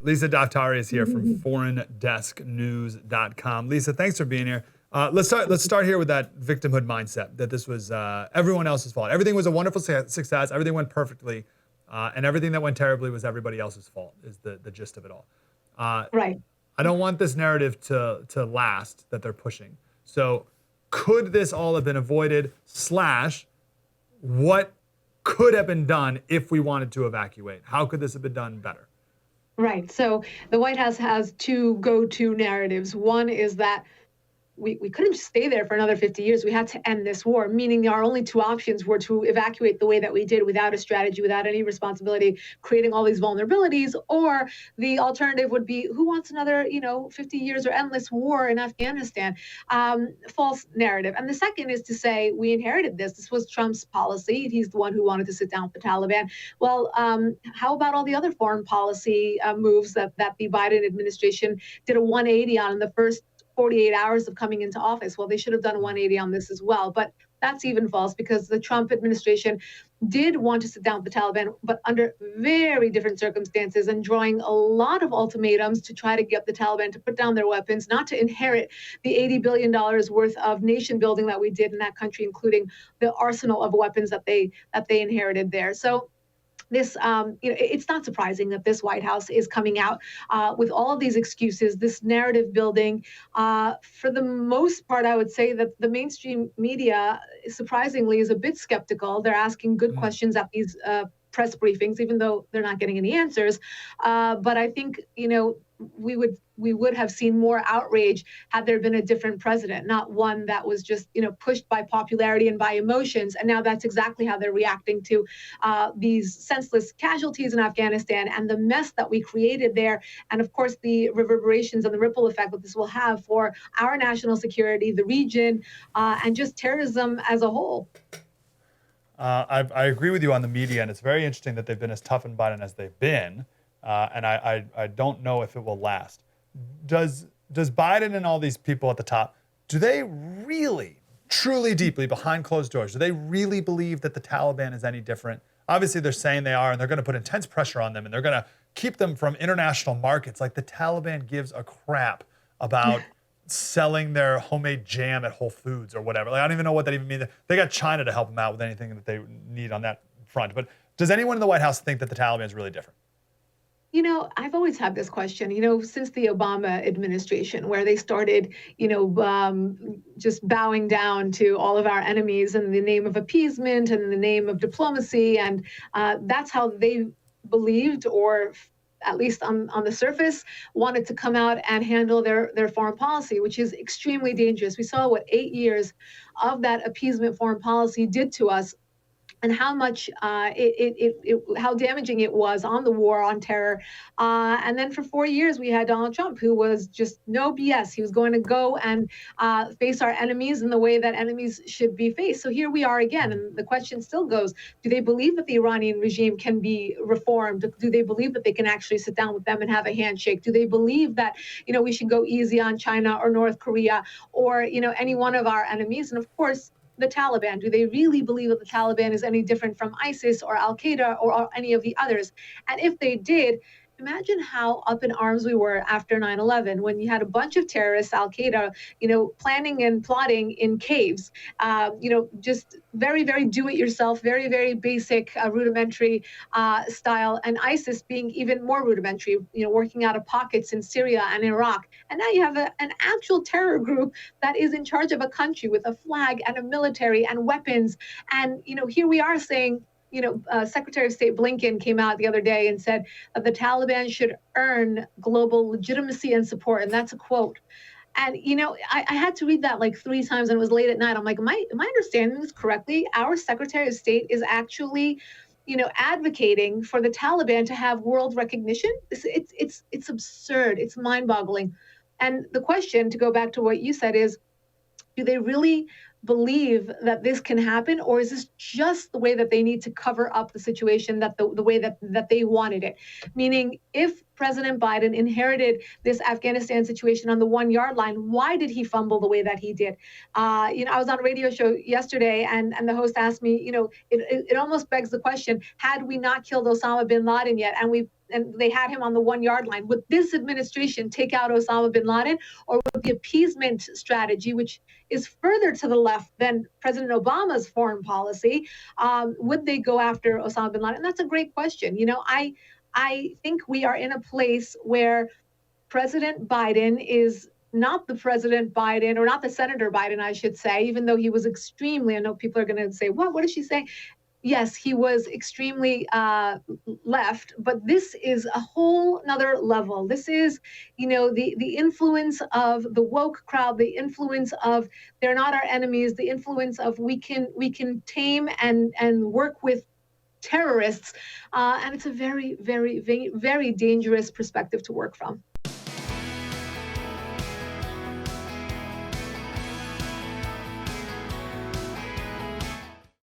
Lisa Daftari is here from foreigndesknews.com. Lisa, thanks for being here. Let's start here with that victimhood mindset, that this was everyone else's fault. Everything was a wonderful success. Everything went perfectly. And everything that went terribly was everybody else's fault, is the gist of it all. Right. I don't want this narrative to last that they're pushing. So could this all have been avoided, / what could have been done if we wanted to evacuate? How could this have been done better? Right. So the White House has two go-to narratives. One is that we couldn't just stay there for another 50 years. We had to end this war, meaning our only two options were to evacuate the way that we did, without a strategy, without any responsibility, creating all these vulnerabilities, or the alternative would be, who wants another 50 years or endless war in Afghanistan? False narrative. And the second is to say, we inherited this. This was Trump's policy. He's the one who wanted to sit down with the Taliban. Well, how about all the other foreign policy moves that the Biden administration did a 180 on in the first 48 hours of coming into office? Well, they should have done a 180 on this as well. But that's even false, because the Trump administration did want to sit down with the Taliban, but under very different circumstances, and drawing a lot of ultimatums to try to get the Taliban to put down their weapons, not to inherit the $80 billion worth of nation building that we did in that country, including the arsenal of weapons that they inherited there. So this, it's not surprising that this White House is coming out with all of these excuses, this narrative building. For the most part, I would say that the mainstream media, surprisingly, is a bit skeptical. They're asking good questions at these press briefings, even though they're not getting any answers. But I think, we would have seen more outrage had there been a different president, not one that was just, pushed by popularity and by emotions. And now that's exactly how they're reacting to these senseless casualties in Afghanistan and the mess that we created there. And of course, the reverberations and the ripple effect that this will have for our national security, the region, and just terrorism as a whole. I agree with you on the media, and it's very interesting that they've been as tough on Biden as they've been. And I don't know if it will last. Does Biden and all these people at the top, do they really, truly, deeply, behind closed doors, do they really believe that the Taliban is any different? Obviously, they're saying they are, and they're going to put intense pressure on them, and they're going to keep them from international markets. Like, the Taliban gives a crap about selling their homemade jam at Whole Foods or whatever. Like, I don't even know what that even means. They got China to help them out with anything that they need on that front. But does anyone in the White House think that the Taliban is really different? I've always had this question, since the Obama administration, where they started, just bowing down to all of our enemies in the name of appeasement and in the name of diplomacy. And that's how they believed, or at least on the surface, wanted to come out and handle their foreign policy, which is extremely dangerous. We saw what 8 years of that appeasement foreign policy did to us, and how much how damaging it was on the war on terror. And then for 4 years, we had Donald Trump, who was just no BS. He was going to go and face our enemies in the way that enemies should be faced. So here we are again. And the question still goes, do they believe that the Iranian regime can be reformed? Do they believe that they can actually sit down with them and have a handshake? Do they believe that, we should go easy on China or North Korea or, any one of our enemies? And of course, the Taliban. Do they really believe that the Taliban is any different from ISIS or Al Qaeda or any of the others? And if they did, imagine how up in arms we were after 9/11, when you had a bunch of terrorists, Al Qaeda, planning and plotting in caves, just very, very do-it-yourself, very, very basic, rudimentary style, and ISIS being even more rudimentary, working out of pockets in Syria and Iraq. And now you have an actual terror group that is in charge of a country with a flag and a military and weapons. And, here we are saying, Secretary of State Blinken came out the other day and said that the Taliban should earn global legitimacy and support. And that's a quote. And, I had to read that like 3 times, and it was late at night. I'm like, am I understanding this correctly? Our Secretary of State is actually, advocating for the Taliban to have world recognition. It's absurd. It's mind-boggling. And the question, to go back to what you said, is, do they really believe that this can happen, or is this just the way that they need to cover up the situation, that the way that they wanted it? Meaning, if President Biden inherited this Afghanistan situation on the 1-yard line, why did he fumble the way that he did? I was on a radio show yesterday, and the host asked me, it almost begs the question, had we not killed Osama bin Laden yet, and we and they had him on the 1 yard line. Would this administration take out Osama bin Laden, or would the appeasement strategy, which is further to the left than President Obama's foreign policy, would they go after Osama bin Laden? And that's a great question. I think we are in a place where President Biden is not the President Biden, or not the Senator Biden, I should say, even though he was extremely, I know people are going to say, what did she say? Yes, he was extremely left, but this is a whole nother level. This is, the influence of the woke crowd, the influence of they're not our enemies, the influence of we can tame and work with terrorists, and it's a very, very, very, very dangerous perspective to work from.